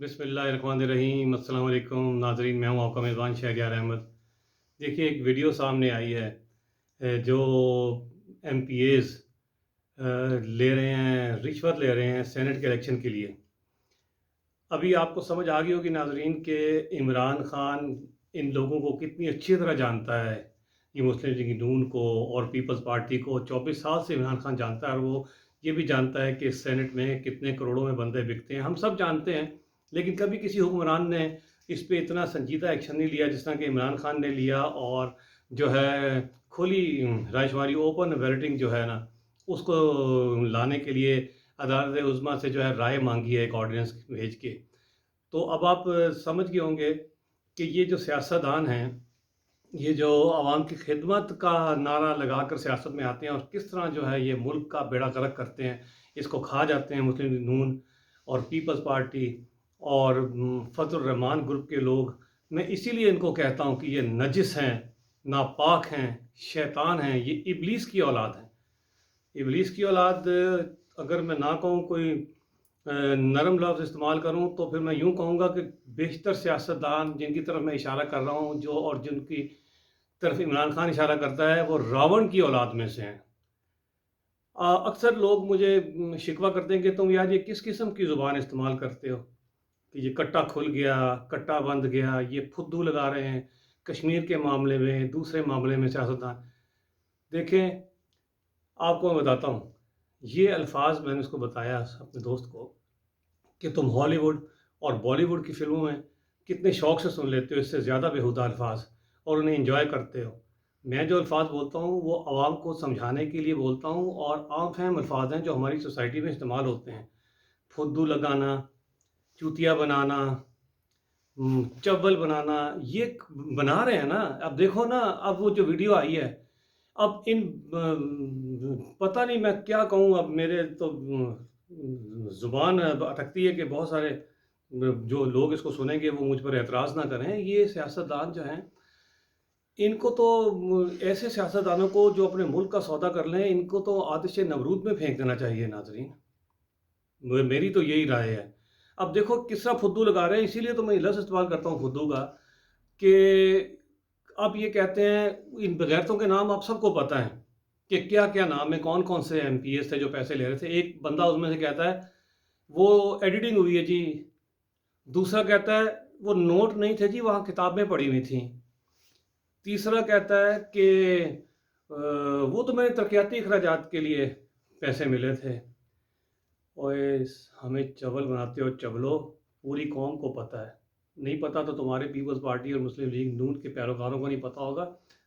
बिस्मिल्लाहिर्रहमानिर्रहीम। अस्सलाम वालेकुम नाज़रीन, मैं हूँ आपका मेज़बान शहरयार अहमद। देखिए, एक वीडियो सामने आई है जो एमपीएज़ ले रहे हैं, रिश्वत ले रहे हैं सेनेट के इलेक्शन के लिए। अभी आपको समझ आ गई होगी नाज़रीन कि इमरान खान इन लोगों को कितनी अच्छी तरह जानता है। ये मुस्लिम लीग नून को और पीपल्स पार्टी को 24 साल से इमरान खान जानता है, और वो ये भी जानता है कि सेनेट में कितने करोड़ों में बंदे बिकते हैं। हम सब जानते हैं, लेकिन कभी किसी हुक्मरान ने इस पे इतना संजीदा एक्शन नहीं लिया जिस तरह कि इमरान खान ने लिया। और जो है खुली रायशुमारी, ओपन बैलेटिंग जो है ना, उसको लाने के लिए अदालत उज़्मा से जो है राय मांगी है एक ऑर्डिनेंस भेज के। तो अब आप समझ गए होंगे कि ये जो सियासतदान हैं, ये जो आवाम की खिदमत का नारा लगाकर सियासत में आते हैं और किस तरह जो है ये मुल्क का बेड़ा गर्क करते हैं, इसको खा जाते हैं मुस्लिम लीग नून और पीपल्स पार्टी और फजलुर रहमान ग्रुप के लोग। मैं इसीलिए इनको कहता हूँ कि ये नजिस हैं, नापाक हैं, शैतान हैं, ये इबलीस की औलाद हैं। इबलीस की औलाद, अगर मैं ना कहूँ कोई नरम लफ्ज़ इस्तेमाल करूँ तो फिर मैं यूँ कहूँगा कि बेशतर सियासतदान जिनकी तरफ मैं इशारा कर रहा हूँ, जो और जिनकी तरफ इमरान खान इशारा करता है, वो रावण की औलाद में से हैं। अक्सर लोग मुझे शिकवा करते हैं कि तुम यार ये किस किस्म की ज़ुबान इस्तेमाल करते हो, कि ये कट्टा खुल गया, कट्टा बंद गया, ये फुद्दू लगा रहे हैं कश्मीर के मामले में, दूसरे मामले में सियासतदान। देखें, आपको मैं बताता हूँ, ये अल्फाज मैंने उसको बताया अपने दोस्त को कि तुम हॉलीवुड और बॉलीवुड की फ़िल्मों में कितने शौक़ से सुन लेते हो इससे ज़्यादा बेहुदा अल्फाज, और उन्हें एंजॉय करते हो। मैं जो अल्फाज बोलता हूँ वो आवाम को समझाने के लिए बोलता हूँ, और आम फहम अल्फाज हैं जो हमारी सोसाइटी में इस्तेमाल होते हैं। फुद्दू लगाना, चूतिया बनाना, चव्वल बनाना, ये बना रहे हैं ना। अब देखो ना, अब वो जो वीडियो आई है, अब इन पता नहीं मैं क्या कहूँ, अब मेरे तो ज़ुबान अब अटकती है कि बहुत सारे जो लोग इसको सुनेंगे वो मुझ पर एतराज़ ना करें। ये सियासतदान जो हैं, इनको तो ऐसे सियासतदानों को जो अपने मुल्क का सौदा कर लें, इनको तो आतिश नमरूद में फेंक देना चाहिए नाज़रीन। मेरी तो यही राय है। अब देखो किस तरह फुद्दू लगा रहे हैं, इसीलिए तो मैं ये लफ्ज़ इस्तेमाल करता हूँ फुद्दू का, कि अब ये कहते हैं इन बेगैरतों के नाम आप सबको पता है कि क्या-क्या नाम है, कौन-कौन से एमपीएस थे जो पैसे ले रहे थे। एक बंदा उसमें से कहता है वो एडिटिंग हुई है जी, दूसरा कहता है वो नोट नहीं थे जी, वहाँ किताबें पड़ी हुई थीं। तीसरा कहता है कि वो तो मेरे तरक्याती अखराजात के लिए पैसे मिले थे। ओए हमें चवल बनाते हो चवलो, पूरी कौम को पता है। नहीं पता तो तुम्हारे पीपल्स पार्टी और मुस्लिम लीग नून के पैरोकारों को नहीं पता होगा।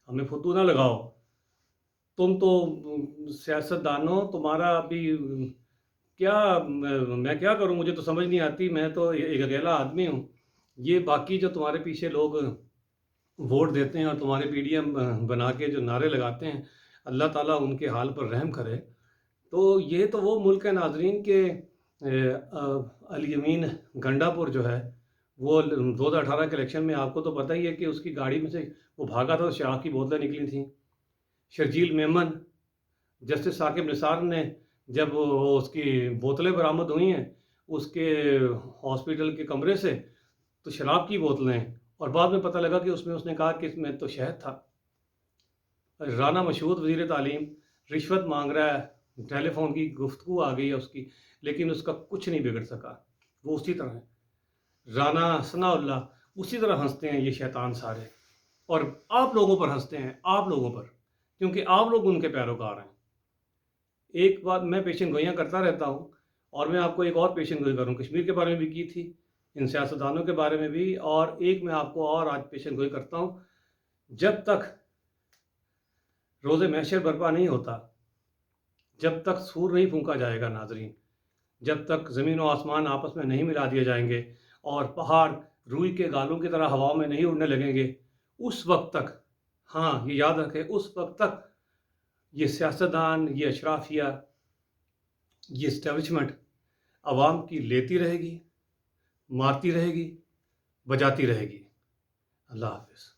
हमें फुद्दू ना लगाओ। तुम तो सियासतदानों, तुम्हारा अभी क्या, मैं क्या करूं, मुझे तो समझ नहीं आती। मैं तो एक अकेला आदमी हूं। ये बाकी जो तुम्हारे पीछे लोग वोट देते हैं और तुम्हारे पीडीएम बना के जो नारे लगाते हैं, अल्लाह ताला उनके हाल पर रहम करे। तो ये तो वो मुल्क है नाज़रीन के अल यमीन गंडापुर जो है, वो 2018 के इलेक्शन में आपको तो पता ही है कि उसकी गाड़ी में से वो भागा था तो शराब की बोतलें निकली थीं। शर्जील मेमन, जस्टिस साकिब निसार ने जब वो उसकी बोतलें बरामद हुई हैं उसके हॉस्पिटल के कमरे से, तो शराब की बोतलें, और बाद में पता लगा कि उसमें उसने कहा कि इसमें तो शहद था। राना मशहूद वज़ीर तालीम रिश्वत मांग रहा है, टेलीफोन की गुफ्तगू आ गई है उसकी, लेकिन उसका कुछ नहीं बिगड़ सका। वो उसी तरह है। राना सनाउल्लाह उसी तरह हंसते हैं ये शैतान सारे, और आप लोगों पर हंसते हैं, आप लोगों पर, क्योंकि आप लोग उनके पैरोकार हैं। एक बात मैं पेशन गोइयाँ करता रहता हूँ, और मैं आपको एक और पेशन गोई करूँ, कश्मीर के बारे में भी की थी, इन सियासतदानों के बारे में भी, और एक मैं आपको और आज पेशन गोई करता हूँ। जब तक रोज़े महशर बर्पा नहीं होता, जब तक सूर नहीं फूंका जाएगा नाजरीन, जब तक ज़मीन और आसमान आपस में नहीं मिला दिए जाएंगे और पहाड़ रूई के गालों की तरह हवाओं में नहीं उड़ने लगेंगे, उस वक्त तक, हाँ ये याद रखें, उस वक्त तक ये सियासतदान, ये अशराफिया, ये इस्टेब्लिशमेंट आवाम की लेती रहेगी, मारती रहेगी, बजाती रहेगी। अल्लाह हाफ़िज़।